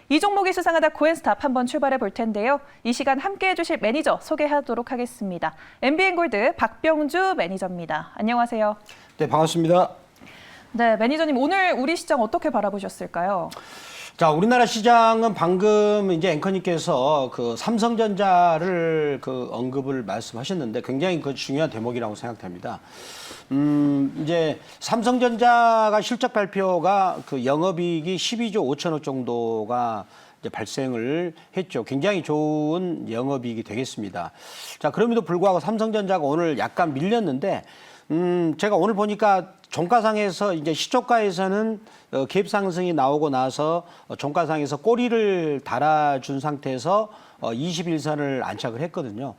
이 종목이 수상하다 코엔스탑 한번 출발해 볼 텐데요. 이 시간 함께해 주실 매니저 소개하도록 하겠습니다. MBN골드 박병주 매니저입니다. 안녕하세요. 네, 반갑습니다. 네, 매니저님 오늘 우리 시장 어떻게 바라보셨을까요? 자, 우리나라 시장은 방금 이제 앵커님께서 그 삼성전자를 언급을 말씀하셨는데 굉장히 중요한 대목이라고 생각됩니다. 이제 삼성전자가 실적 발표가 영업이익이 12조 5천억 정도가 이제 발생을 했죠. 굉장히 좋은 영업이익이 되겠습니다. 자, 그럼에도 불구하고 삼성전자가 오늘 약간 밀렸는데, 제가 오늘 보니까 종가상에서 이제 시초가에서는 갭 상승이 나오고 나서 종가상에서 꼬리를 달아준 상태에서 21선을 안착을 했거든요.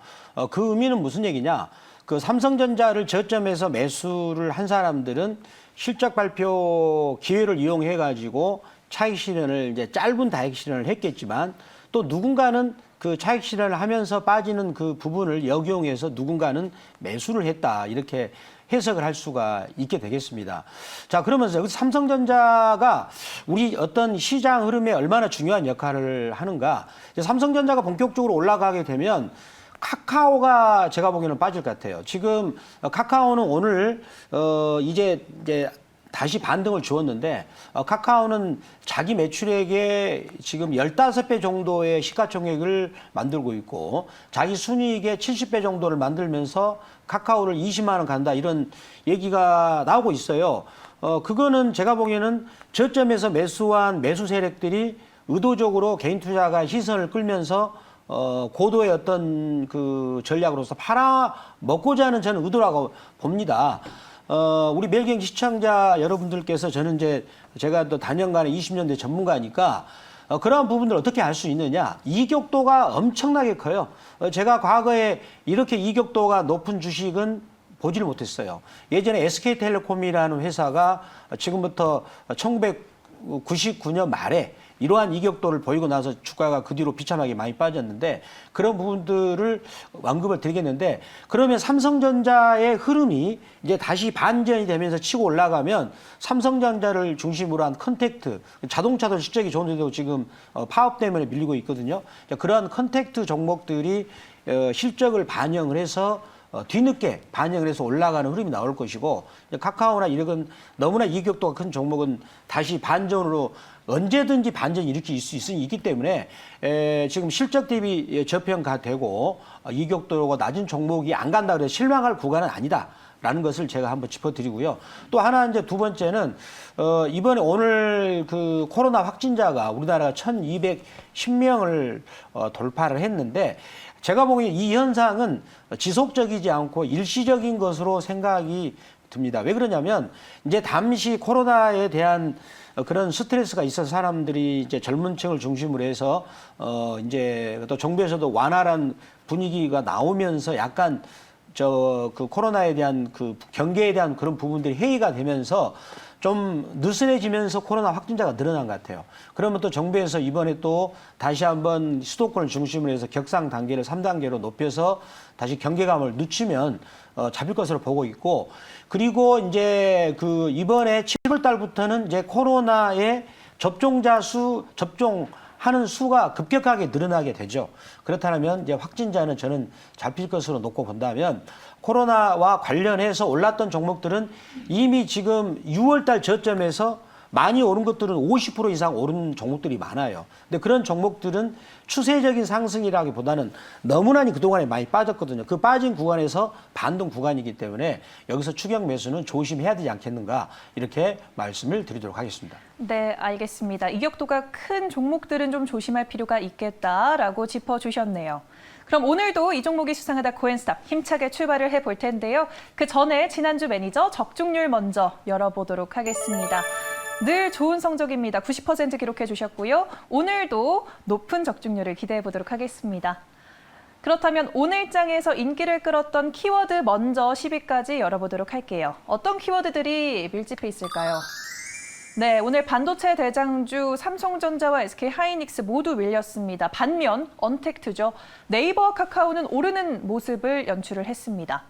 그 의미는 무슨 얘기냐? 그 삼성전자를 저점에서 매수를 한 사람들은 실적 발표 기회를 이용해 가지고 차익 실현을 이제 짧은 다익 실현을 했겠지만 또 누군가는 그 차익 실현을 하면서 빠지는 그 부분을 역이용해서 누군가는 매수를 했다. 이렇게 해석을 할 수가 있게 되겠습니다. 자, 그러면서 여기 삼성전자가 우리 어떤 시장 흐름에 얼마나 중요한 역할을 하는가. 삼성전자가 본격적으로 올라가게 되면 카카오가 제가 보기에는 빠질 것 같아요. 지금 카카오는 오늘 이제 다시 반등을 주었는데 카카오는 자기 매출액의 지금 15배 정도의 시가총액을 만들고 있고 자기 순이익의 70배 정도를 만들면서 카카오를 20만 원 간다 이런 얘기가 나오고 있어요. 그거는 제가 보기에는 저점에서 매수한 매수 세력들이 의도적으로 개인 투자가 시선을 끌면서 고도의 어떤 그 전략으로서 팔아 먹고자 하는 저는 의도라고 봅니다. 우리 매일경제 시청자 여러분들께서 저는 이제 제가 또 단연간의 20년 대 전문가니까 그러한 부분들을 어떻게 알 수 있느냐. 이격도가 엄청나게 커요. 제가 과거에 이렇게 이격도가 높은 주식은 보지를 못했어요. 예전에 SK텔레콤이라는 회사가 지금부터 1999년 말에 이러한 이격도를 보이고 나서 주가가 그 뒤로 비참하게 많이 빠졌는데 그런 부분들을 언급을 드리겠는데 그러면 삼성전자의 흐름이 이제 다시 반전이 되면서 치고 올라가면 삼성전자를 중심으로 한 컨택트, 자동차도 실적이 좋은데도 지금 파업 때문에 밀리고 있거든요. 그러한 컨택트 종목들이 실적을 반영을 해서 뒤늦게 반영을 해서 올라가는 흐름이 나올 것이고 카카오나 이런 너무나 이격도가 큰 종목은 다시 반전으로 언제든지 반전이 일으킬 수 있기 때문에 지금 실적 대비 저평가되고 이격도가 낮은 종목이 안 간다 그래서 실망할 구간은 아니다라는 것을 제가 한번 짚어드리고요. 또 하나 이제 두 번째는 이번에 오늘 그 코로나 확진자가 우리나라가 1,210명을 돌파를 했는데 제가 보기에 이 현상은 지속적이지 않고 일시적인 것으로 생각이 듭니다. 왜 그러냐면 이제 잠시 코로나에 대한 그런 스트레스가 있어서 사람들이 이제 젊은 층을 중심으로 해서 이제 또 정부에서도 완화란 분위기가 나오면서 약간 그 코로나에 대한 그 경계에 대한 그런 부분들이 회의가 되면서 좀 느슨해지면서 코로나 확진자가 늘어난 것 같아요. 그러면 또 정부에서 이번에 또 다시 한번 수도권을 중심으로 해서 격상 단계를 3단계로 높여서 다시 경계감을 늦추면 잡힐 것으로 보고 있고 그리고 이제 그 이번에 7월 달부터는 이제 코로나의 접종자 수, 접종하는 수가 급격하게 늘어나게 되죠. 그렇다면 이제 확진자는 저는 잡힐 것으로 놓고 본다면 코로나와 관련해서 올랐던 종목들은 이미 지금 6월 달 저점에서 많이 오른 것들은 50% 이상 오른 종목들이 많아요. 근데 그런 종목들은 추세적인 상승이라기보다는 너무나니 그동안에 많이 빠졌거든요. 그 빠진 구간에서 반등 구간이기 때문에 여기서 추격 매수는 조심해야 되지 않겠는가 이렇게 말씀을 드리도록 하겠습니다. 네, 알겠습니다. 이격도가 큰 종목들은 좀 조심할 필요가 있겠다라고 짚어주셨네요. 그럼 오늘도 이 종목이 수상하다 코엔스탑 힘차게 출발을 해볼 텐데요. 그 전에 지난주 매니저 적중률 먼저 열어보도록 하겠습니다. 늘 좋은 성적입니다. 90% 기록해 주셨고요. 오늘도 높은 적중률을 기대해 보도록 하겠습니다. 그렇다면 오늘 장에서 인기를 끌었던 키워드 먼저 10위까지 열어보도록 할게요. 어떤 키워드들이 밀집해 있을까요? 네, 오늘 반도체 대장주 삼성전자와 SK하이닉스 모두 밀렸습니다. 반면 언택트죠. 네이버와 카카오는 오르는 모습을 연출을 했습니다.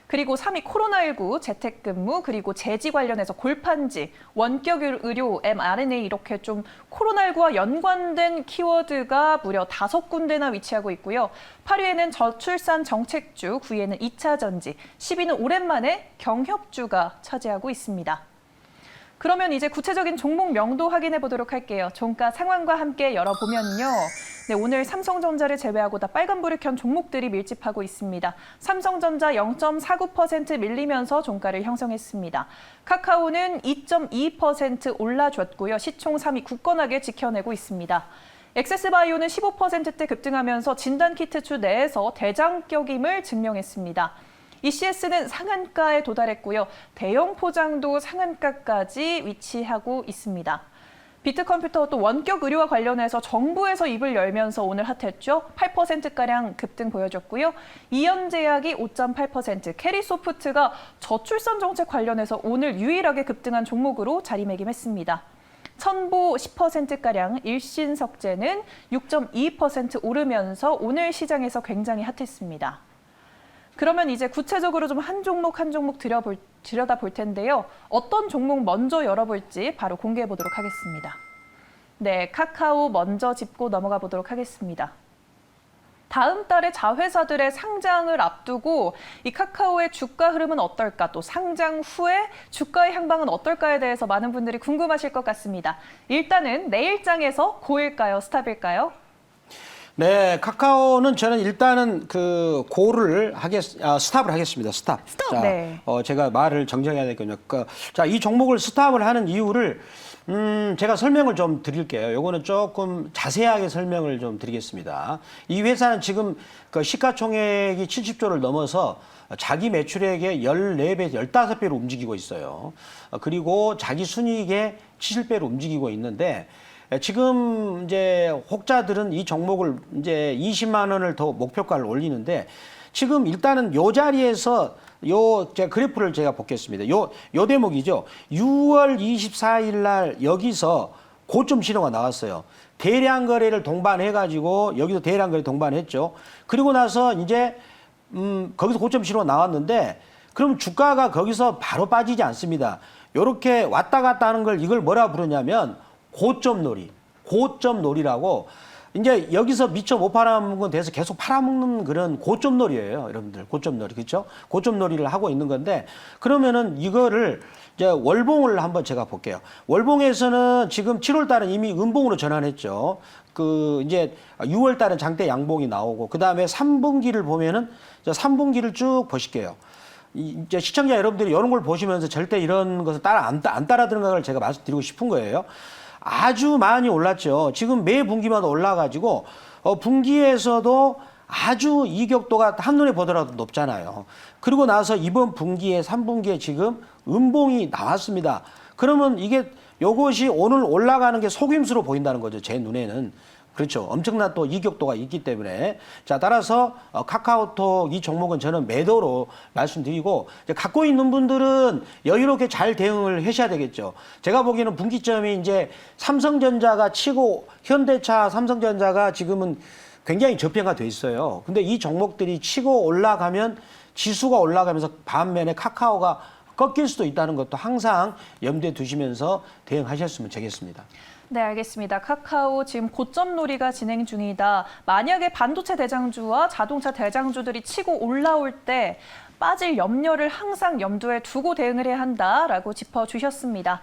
그리고 3위 코로나19, 재택근무, 그리고 제지 관련해서 골판지, 원격 의료, mRNA 이렇게 좀 코로나19와 연관된 키워드가 무려 5군데나 위치하고 있고요. 8위에는 저출산 정책주, 9위에는 2차 전지, 10위는 오랜만에 경협주가 차지하고 있습니다. 그러면 이제 구체적인 종목 명도 확인해 보도록 할게요. 종가 상황과 함께 열어보면요. 네, 오늘 삼성전자를 제외하고 다 빨간불을 켠 종목들이 밀집하고 있습니다. 삼성전자 0.49% 밀리면서 종가를 형성했습니다. 카카오는 2.2% 올라줬고요. 시총 3위 굳건하게 지켜내고 있습니다. 엑세스바이오는 15%대 급등하면서 진단키트주 내에서 대장격임을 증명했습니다. ECS는 상한가에 도달했고요. 대형 포장도 상한가까지 위치하고 있습니다. 비트컴퓨터 또 원격 의료와 관련해서 정부에서 입을 열면서 오늘 핫했죠. 8%가량 급등 보여줬고요. 이연제약이 5.8%, 캐리소프트가 저출산 정책 관련해서 오늘 유일하게 급등한 종목으로 자리매김했습니다. 천보 10%가량, 일신석재는 6.2% 오르면서 오늘 시장에서 굉장히 핫했습니다. 그러면 이제 구체적으로 좀 한 종목 한 종목 들여다볼 텐데요. 어떤 종목 먼저 열어볼지 바로 공개해 보도록 하겠습니다. 네, 카카오 먼저 짚고 넘어가 보도록 하겠습니다. 다음 달에 자회사들의 상장을 앞두고 이 카카오의 주가 흐름은 어떨까, 또 상장 후에 주가의 향방은 어떨까에 대해서 많은 분들이 궁금하실 것 같습니다. 일단은 내일장에서 고일까요, 스탑일까요? 네, 카카오는 저는 일단은 그 스탑을 하겠습니다. 스탑. 자, 네. 제가 말을 정정해야 되거든요. 자, 이 종목을 스탑을 하는 이유를 제가 설명을 좀 드릴게요. 요거는 조금 자세하게 설명을 좀 드리겠습니다. 이 회사는 지금 그 시가총액이 70조를 넘어서 자기 매출액의 14배, 15배로 움직이고 있어요. 그리고 자기 순이익의 70배로 움직이고 있는데, 지금 이제 혹자들은 이 종목을 이제 20만 원을 더 목표가를 올리는데, 지금 일단은 요 자리에서 제가 그래프를 제가 보겠습니다. 요 대목이죠. 6월 24일 날 여기서 고점 신호가 나왔어요. 대량 거래를 동반해가지고 여기서 대량 거래 동반했죠. 그리고 나서 이제 거기서 고점 신호가 나왔는데, 그럼 주가가 거기서 바로 빠지지 않습니다. 요렇게 왔다 갔다 하는 걸 이걸 뭐라 부르냐면 고점놀이라고, 이제 여기서 미처 못 팔아먹은 데서 계속 팔아먹는 그런 고점놀이예요, 여러분들. 고점놀이, 그렇죠? 고점놀이를 하고 있는 건데, 그러면은 이거를 이제 월봉을 한번 제가 볼게요. 월봉에서는 지금 7월 달은 이미 음봉으로 전환했죠. 이제 6월 달은 장대 양봉이 나오고, 그 다음에 3분기를 보면은 3분기를 쭉 보실게요. 이제 시청자 여러분들이 이런 걸 보시면서 절대 이런 것을 안 따라드는 걸 제가 말씀드리고 싶은 거예요. 아주 많이 올랐죠. 지금 매 분기마다 올라가지고 분기에서도 아주 이격도가 한눈에 보더라도 높잖아요. 그리고 나서 이번 분기에 3분기에 지금 음봉이 나왔습니다. 그러면 요것이 오늘 올라가는 게 속임수로 보인다는 거죠. 제 눈에는. 그렇죠. 엄청난 또 이격도가 있기 때문에. 자, 따라서 카카오톡 이 종목은 저는 매도로 말씀드리고, 이제 갖고 있는 분들은 여유롭게 잘 대응을 하셔야 되겠죠. 제가 보기에는 분기점이 이제 삼성전자가 치고, 현대차, 삼성전자가 지금은 굉장히 저평가 돼 있어요. 근데 이 종목들이 치고 올라가면 지수가 올라가면서 반면에 카카오가 꺾일 수도 있다는 것도 항상 염두에 두시면서 대응하셨으면 좋겠습니다. 네, 알겠습니다. 카카오 지금 고점놀이가 진행 중이다. 만약에 반도체 대장주와 자동차 대장주들이 치고 올라올 때 빠질 염려를 항상 염두에 두고 대응을 해야 한다라고 짚어주셨습니다.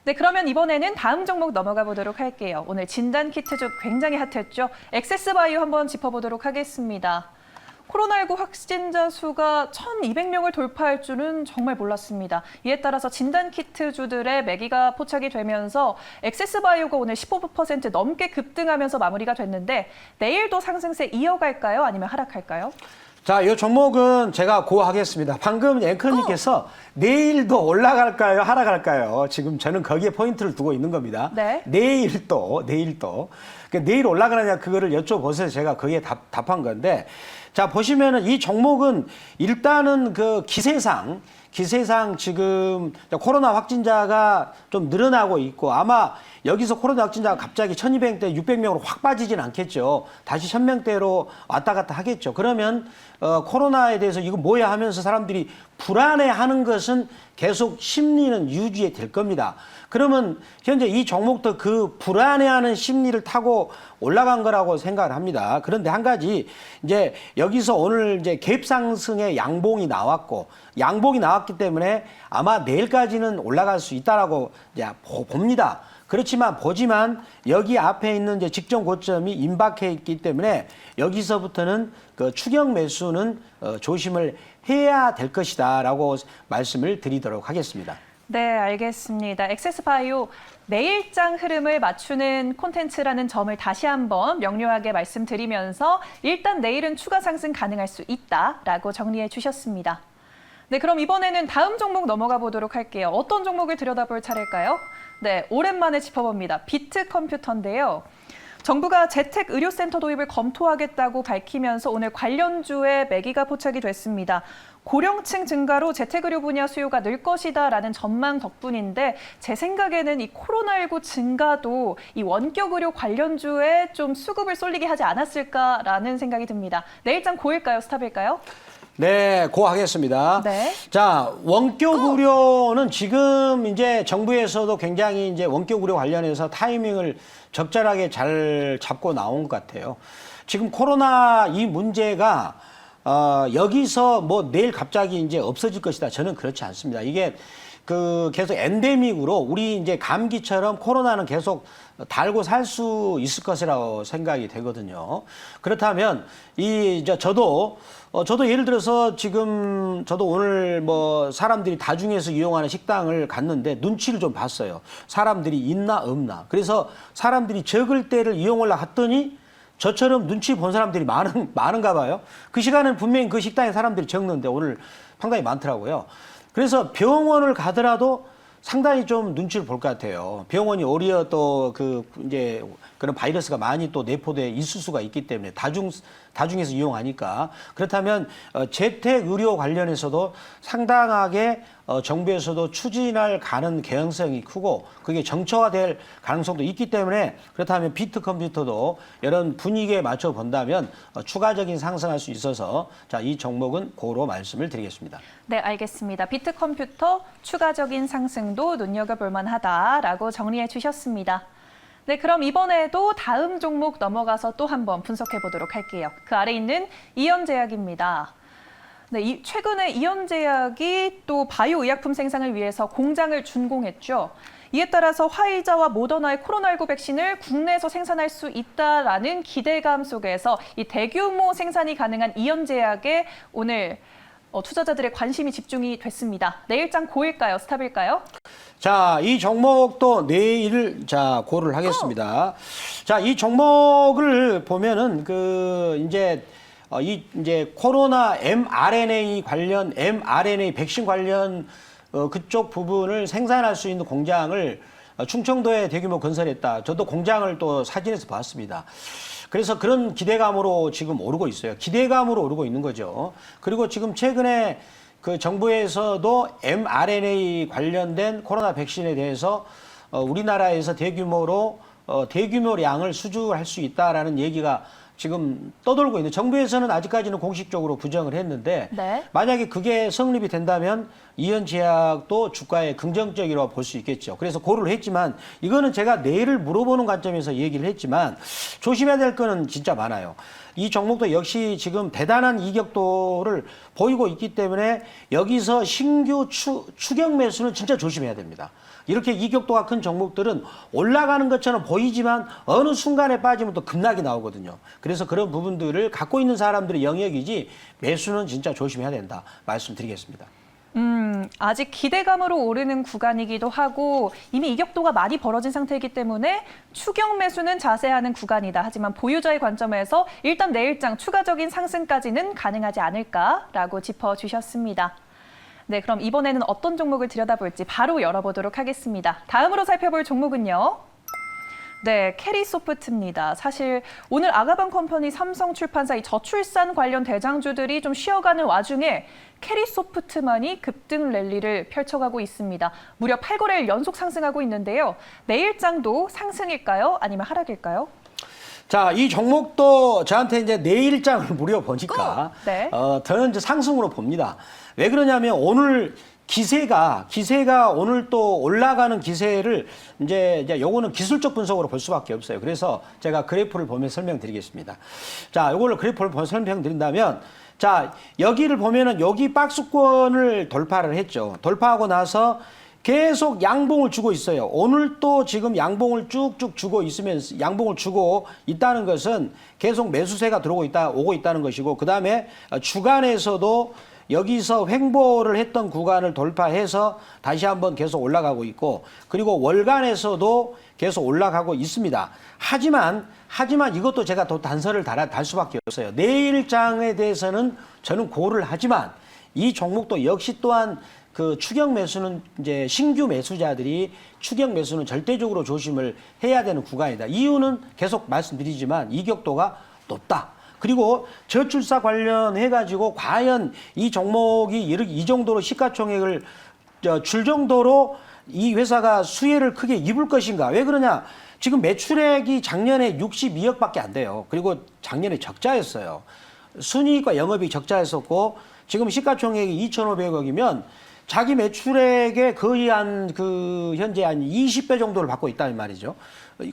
네, 그러면 이번에는 다음 종목 넘어가 보도록 할게요. 오늘 진단키트주 굉장히 핫했죠. 엑세스바이오 한번 짚어보도록 하겠습니다. 코로나19 확진자 수가 1,200명을 돌파할 줄은 정말 몰랐습니다. 이에 따라서 진단키트주들의 매기가 포착이 되면서 엑세스바이오가 오늘 15% 넘게 급등하면서 마무리가 됐는데, 내일도 상승세 이어갈까요? 아니면 하락할까요? 자, 이 종목은 제가 고하겠습니다. 방금 앵커님께서 내일도 올라갈까요? 하락할까요? 지금 저는 거기에 포인트를 두고 있는 겁니다. 네. 내일 또. 그러니까 내일 올라가느냐 그거를 여쭤보셔서 제가 거기에 답한 건데, 자, 보시면은 이 종목은 일단은 그 기세상 기세상 지금 코로나 확진자가 좀 늘어나고 있고 아마 여기서 코로나 확진자가 갑자기 1,200대, 600명으로 확 빠지진 않겠죠. 다시 1,000명대로 왔다 갔다 하겠죠. 그러면 코로나에 대해서 이거 뭐야 하면서 사람들이 불안해하는 것은 계속 심리는 유지될 겁니다. 그러면 현재 이 종목도 그 불안해하는 심리를 타고 올라간 거라고 생각을 합니다. 그런데 한 가지 이제 여기서 오늘 이제 갭 상승의 양봉이 나왔고 양봉이 나왔기 때문에 아마 내일까지는 올라갈 수 있다라고 이제 봅니다. 보지만 여기 앞에 있는 이제 직전 고점이 임박해 있기 때문에 여기서부터는 그 추격 매수는 조심을 해야 될 것이다라고 말씀을 드리도록 하겠습니다. 네, 알겠습니다. 엑세스바이오 내일장 흐름을 맞추는 콘텐츠라는 점을 다시 한번 명료하게 말씀드리면서 일단 내일은 추가 상승 가능할 수 있다라고 정리해 주셨습니다. 네, 그럼 이번에는 다음 종목 넘어가 보도록 할게요. 어떤 종목을 들여다볼 차례일까요? 네, 오랜만에 짚어봅니다. 비트컴퓨터인데요. 정부가 재택의료센터 도입을 검토하겠다고 밝히면서 오늘 관련주에 매기가 포착이 됐습니다. 고령층 증가로 재택의료 분야 수요가 늘 것이다라는 전망 덕분인데 제 생각에는 이 코로나19 증가도 이 원격의료 관련주에 좀 수급을 쏠리게 하지 않았을까라는 생각이 듭니다. 내일장 고일까요? 스탑일까요? 네, 고하겠습니다. 네. 자, 원격 의료는 지금 이제 정부에서도 굉장히 이제 원격 의료 관련해서 타이밍을 적절하게 잘 잡고 나온 것 같아요. 지금 코로나 이 문제가 여기서 뭐 내일 갑자기 이제 없어질 것이다. 저는 그렇지 않습니다. 이게 그 계속 엔데믹으로 우리 이제 감기처럼 코로나는 계속 달고 살 수 있을 것이라고 생각이 되거든요. 그렇다면 저도 예를 들어서 지금 저도 오늘 뭐 사람들이 다중에서 이용하는 식당을 갔는데 눈치를 좀 봤어요. 사람들이 있나 없나. 그래서 사람들이 적을 때를 이용하려고 했더니 저처럼 눈치 본 사람들이 많은가 봐요. 그 시간은 분명히 그 식당에 사람들이 적는데 오늘 상당히 많더라고요. 그래서 병원을 가더라도 상당히 좀 눈치를 볼 것 같아요. 병원이 오히려 또 이제 그런 바이러스가 많이 또 내포돼 있을 수가 있기 때문에 다중에서 이용하니까. 그렇다면 재택 의료 관련해서도 상당하게 정부에서도 추진할 개연성이 크고 그게 정처화될 가능성도 있기 때문에 그렇다면 비트컴퓨터도 이런 분위기에 맞춰 본다면 추가적인 상승할 수 있어서 자, 이 종목은 고로 말씀을 드리겠습니다. 네, 알겠습니다. 비트컴퓨터 추가적인 상승도 눈여겨볼 만하다라고 정리해 주셨습니다. 네, 그럼 이번에도 다음 종목 넘어가서 또 한번 분석해 보도록 할게요. 그 아래 있는 이연제약입니다. 네, 최근에 이연제약이 또 바이오 의약품 생산을 위해서 공장을 준공했죠. 이에 따라서 화이자와 모더나의 코로나19 백신을 국내에서 생산할 수 있다라는 기대감 속에서 이 대규모 생산이 가능한 이연제약에 오늘 투자자들의 관심이 집중이 됐습니다. 내일장 고일까요? 스탑일까요? 자, 이 종목도 내일 고를 하겠습니다. 자, 이 종목을 보면은 이제 코로나 mRNA 백신 관련 그쪽 부분을 생산할 수 있는 공장을 충청도에 대규모 건설했다. 저도 공장을 또 사진에서 봤습니다. 그래서 그런 기대감으로 지금 오르고 있어요. 기대감으로 오르고 있는 거죠. 그리고 지금 최근에 그 정부에서도 mRNA 관련된 코로나 백신에 대해서 우리나라에서 대규모량을 수주할 수 있다라는 얘기가 지금 떠돌고 있는, 정부에서는 아직까지는 공식적으로 부정을 했는데 네. 만약에 그게 성립이 된다면 이연제약도 주가에 긍정적이라고 볼 수 있겠죠. 그래서 고려를 했지만 이거는 제가 내일을 물어보는 관점에서 얘기를 했지만 조심해야 될 거는 진짜 많아요. 이 종목도 역시 지금 대단한 이격도를 보이고 있기 때문에 여기서 신규 추격 매수는 진짜 조심해야 됩니다. 이렇게 이격도가 큰 종목들은 올라가는 것처럼 보이지만 어느 순간에 빠지면 또 급락이 나오거든요. 그래서 그런 부분들을 갖고 있는 사람들의 영역이지 매수는 진짜 조심해야 된다 말씀드리겠습니다. 아직 기대감으로 오르는 구간이기도 하고 이미 이격도가 많이 벌어진 상태이기 때문에 추격 매수는 자세하는 구간이다. 하지만 보유자의 관점에서 일단 내일장 추가적인 상승까지는 가능하지 않을까라고 짚어주셨습니다. 네, 그럼 이번에는 어떤 종목을 들여다볼지 바로 열어보도록 하겠습니다. 다음으로 살펴볼 종목은요. 네, 캐리소프트입니다. 사실 오늘 아가방 컴퍼니, 삼성출판사 이 저출산 관련 대장주들이 좀 쉬어가는 와중에 캐리소프트만이 급등 랠리를 펼쳐가고 있습니다. 무려 8거래일 연속 상승하고 있는데요. 내일장도 상승일까요? 아니면 하락일까요? 자, 이 종목도 저한테 이제 내일장을 무려 보니까 네. 저는 이제 상승으로 봅니다. 왜 그러냐면 오늘 기세가 오늘 또 올라가는 기세를 이제 요거는 기술적 분석으로 볼 수밖에 없어요. 그래서 제가 그래프를 보면서 설명드리겠습니다. 자, 요거를 그래프를 보면서 설명드린다면 자, 여기를 보면은 여기 박스권을 돌파를 했죠. 돌파하고 나서 계속 양봉을 주고 있어요. 오늘 또 지금 양봉을 쭉쭉 주고 있으면서 양봉을 주고 있다는 것은 계속 매수세가 오고 있다는 것이고, 그 다음에 주간에서도 여기서 횡보를 했던 구간을 돌파해서 다시 한번 계속 올라가고 있고, 그리고 월간에서도 계속 올라가고 있습니다. 하지만 이것도 제가 또 단서를 달 수밖에 없어요. 내일장에 대해서는 저는 고를 하지만 이 종목도 역시 또한 그 추격 매수는 이제 신규 매수자들이 추격 매수는 절대적으로 조심을 해야 되는 구간이다. 이유는 계속 말씀드리지만 이격도가 높다. 그리고 저출사 관련해 가지고 과연 이 종목이 이 정도로 시가총액을 줄 정도로 이 회사가 수혜를 크게 입을 것인가? 왜 그러냐? 지금 매출액이 작년에 62억밖에 안 돼요. 그리고 작년에 적자였어요. 순이익과 영업이 적자였었고 지금 시가총액이 2,500억이면 자기 매출액의 거의 현재 한 20배 정도를 받고 있다는 말이죠.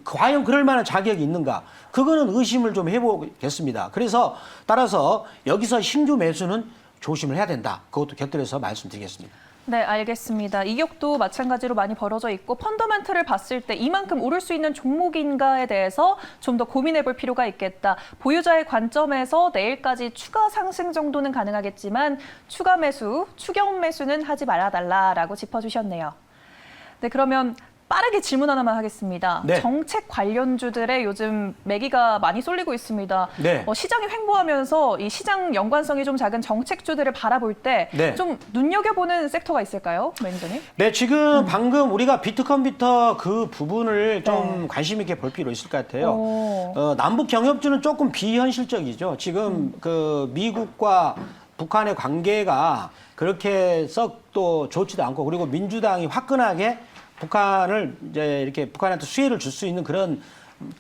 과연 그럴 만한 자격이 있는가? 그거는 의심을 좀 해보겠습니다. 그래서 따라서 여기서 신규 매수는 조심을 해야 된다. 그것도 곁들여서 말씀드리겠습니다. 네, 알겠습니다. 이격도 마찬가지로 많이 벌어져 있고 펀더멘털을 봤을 때 이만큼 오를 수 있는 종목인가에 대해서 좀 더 고민해 볼 필요가 있겠다. 보유자의 관점에서 내일까지 추가 상승 정도는 가능하겠지만 추가 매수, 추격 매수는 하지 말아달라라고 짚어주셨네요. 네, 그러면 빠르게 질문 하나만 하겠습니다. 네. 정책 관련주들의 요즘 매기가 많이 쏠리고 있습니다. 네. 시장이 횡보하면서 이 시장 연관성이 좀 작은 정책주들을 바라볼 때 좀 네. 눈여겨보는 섹터가 있을까요, 매니저님? 네, 지금 방금 우리가 비트컴퓨터 그 부분을 좀 네. 관심 있게 볼 필요 있을 것 같아요. 오. 남북 경협주는 조금 비현실적이죠. 지금 그 미국과 북한의 관계가 그렇게 썩 또 좋지도 않고, 그리고 민주당이 화끈하게 북한을 이제 이렇게 북한한테 수혜를 줄 수 있는 그런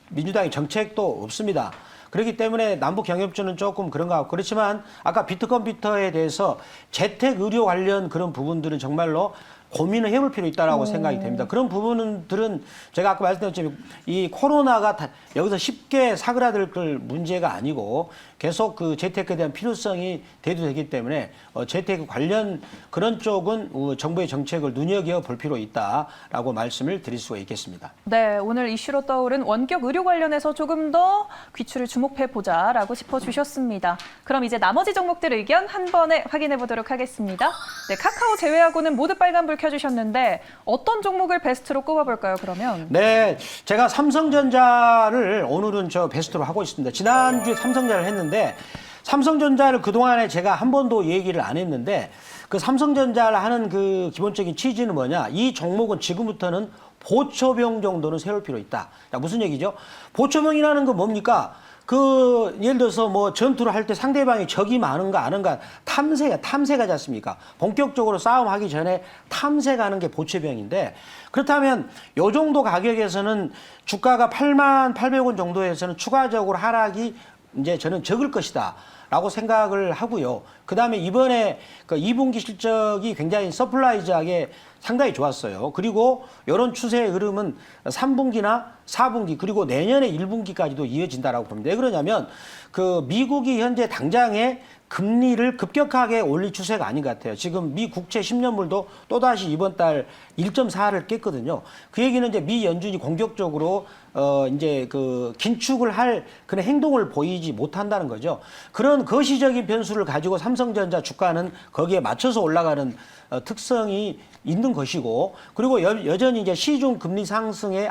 민주당의 정책도 없습니다. 그렇기 때문에 남북 경협주는 조금 그런 것 같고, 그렇지만 아까 비트컴퓨터에 대해서 재택 의료 관련 그런 부분들은 정말로 고민을 해볼 필요 있다라고 생각이 됩니다. 그런 부분들은 제가 아까 말씀드렸지만 이 코로나가 여기서 쉽게 사그라들 문제가 아니고 계속 그 재테크에 대한 필요성이 대두되기 때문에 재테크 관련 그런 쪽은 정부의 정책을 눈여겨볼 필요 있다라고 말씀을 드릴 수가 있겠습니다. 네, 오늘 이슈로 떠오른 원격 의료 관련해서 조금 더 귀추를 주목해보자라고 짚어주셨습니다. 그럼 이제 나머지 종목들 의견 한 번에 확인해 보도록 하겠습니다. 네, 카카오 제외하고는 모두 빨간불 켜주셨는데 어떤 종목을 베스트로 꼽아볼까요, 그러면? 네, 제가 삼성전자를 오늘은 베스트로 하고 있습니다. 지난주에 삼성전자를 했는데 삼성전자를 그동안에 제가 한 번도 얘기를 안 했는데 그 삼성전자를 하는 그 기본적인 취지는 뭐냐? 이 종목은 지금부터는 보초병 정도는 세울 필요 있다. 자, 무슨 얘기죠? 보초병이라는 건 뭡니까? 그 예를 들어서 뭐 전투를 할 때 상대방이 적이 많은가 아는가 탐색하지 않습니까? 본격적으로 싸움하기 전에 탐색하는 게 보초병인데, 그렇다면 요 정도 가격에서는 주가가 88,800원 정도에서는 추가적으로 하락이 이제 저는 적을 것이다 라고 생각을 하고요. 그 다음에 이번에 그 2분기 실적이 굉장히 서프라이즈하게 상당히 좋았어요. 그리고 이런 추세의 흐름은 3분기나 4분기 그리고 내년에 1분기까지도 이어진다라고 봅니다. 왜 그러냐면 그 미국이 현재 당장에 금리를 급격하게 올릴 추세가 아닌 것 같아요. 지금 미 국채 10년물도 또다시 이번 달 1.4를 깼거든요. 그 얘기는 이제 미 연준이 공격적으로 이제 그 긴축을 할 그런 행동을 보이지 못한다는 거죠. 그런 거시적인 변수를 가지고 삼성전자 주가는 거기에 맞춰서 올라가는 특성이 있는 것이고, 그리고 여전히 이제 시중 금리 상승의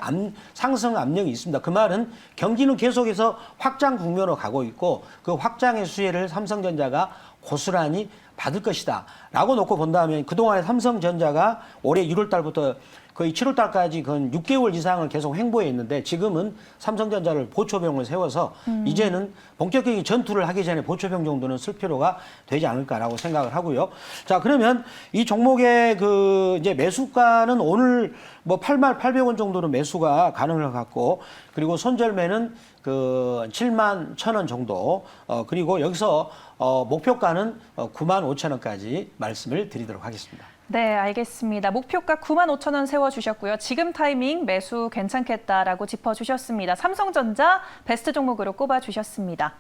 상승 압력이 있습니다. 그 말은 경기는 계속해서 확장 국면으로 가고 있고 그 확장의 수혜를 삼성전자가 고스란히 받을 것이다 라고 놓고 본다면 그동안에 삼성전자가 올해 1월 달부터 거의 7월 달까지 건 6개월 이상을 계속 횡보해 있는데 지금은 삼성전자를 보초병을 세워서 이제는 본격적인 전투를 하기 전에 보초병 정도는 쓸 필요가 되지 않을까라고 생각을 하고요. 자, 그러면 이 종목의 그 이제 매수가는 오늘 뭐 88,800원 정도로 매수가 가능할 것 같고 그리고 손절매는 그 71,000원 정도 그리고 여기서 목표가는 95,000원까지 말씀을 드리도록 하겠습니다. 네, 알겠습니다. 목표가 95,000원 세워주셨고요. 지금 타이밍 매수 괜찮겠다라고 짚어주셨습니다. 삼성전자 베스트 종목으로 꼽아주셨습니다.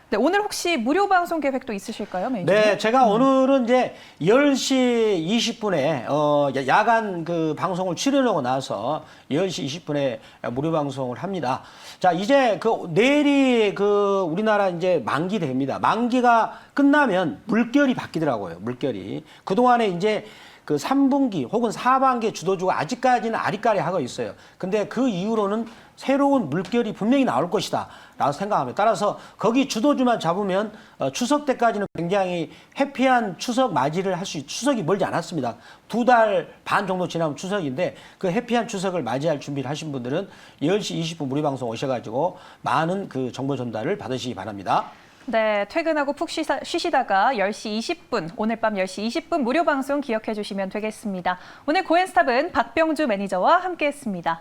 네, 오늘 혹시 무료 방송 계획도 있으실까요, 매니저님? 네, 제가 오늘은 이제 10시 20분에 야간 그 방송을 출연하고 나서 10시 20분에 무료 방송을 합니다. 자, 이제 그 내일이 그 우리나라 이제 만기 됩니다. 만기가 끝나면 물결이 바뀌더라고요. 물결이. 그동안에 이제 그 3분기 혹은 4반기 주도주가 아직까지는 아리까리 하고 있어요. 근데 그 이후로는 새로운 물결이 분명히 나올 것이다 라고 생각합니다. 따라서 거기 주도주만 잡으면 추석 때까지는 굉장히 해피한 추석 맞이를 할 수 있, 추석이 멀지 않았습니다. 2달 반 정도 지나면 추석인데 그 해피한 추석을 맞이할 준비를 하신 분들은 10시 20분 무료 방송 오셔가지고 많은 그 정보 전달을 받으시기 바랍니다. 네, 퇴근하고 푹 쉬시다가 10시 20분, 오늘 밤 10시 20분 무료 방송 기억해 주시면 되겠습니다. 오늘 고엔스탑은 박병주 매니저와 함께했습니다.